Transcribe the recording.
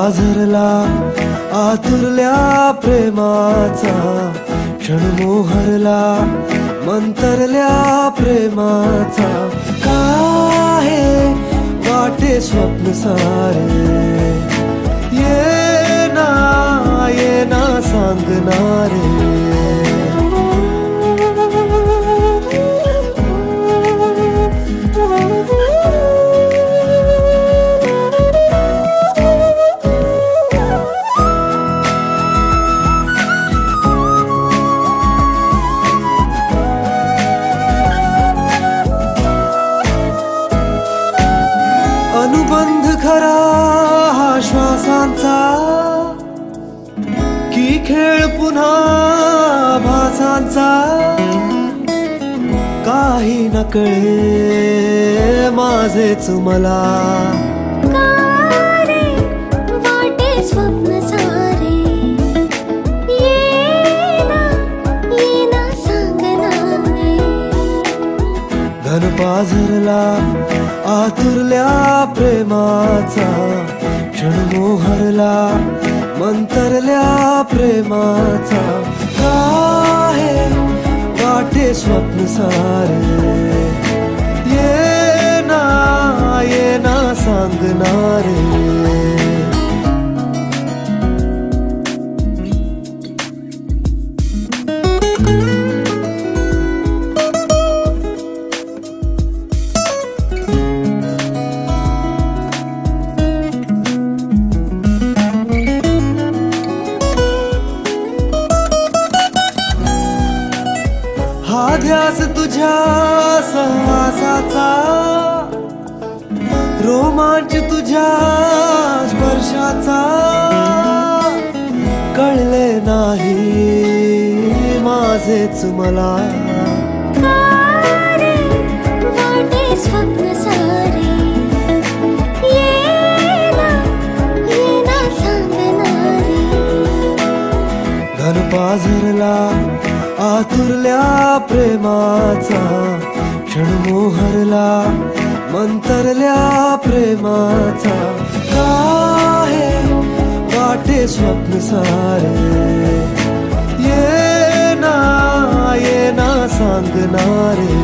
पाझरला आतुरल्या प्रेमाचा, क्षण मोहरला मंतरल्या प्रेमाचा, काहे वाटे स्वप्न सारे, ये ना सांगणारे. अनुबंध खरा हा श्वासांचा, की खेळ पुन्हा भासांचा, काही न कळे माझेच मला, वाटे स्वप्न सारे, ये ना सांगणारे. धन पाझरला आतुरल्या प्रेमाचा, क्षण मोहरला मंतरल्या प्रेमाचा, काहे वाटे स्वप्न सारे, ये ना सांगणारे. हा ध्यास तुझ्या सहवासाचा, रोमांच तुझ्या स्पर्शाचा, कळले नाही माझेच मला, वाटे स्वप्न सारे, ये ना सांगणारे. धन पाझरला आतुरल्या प्रेमाचा, क्षण मोहरला मंतरल्या प्रेमाचा, काहे वाटे स्वप्न सारे, ये ना सांगणारे.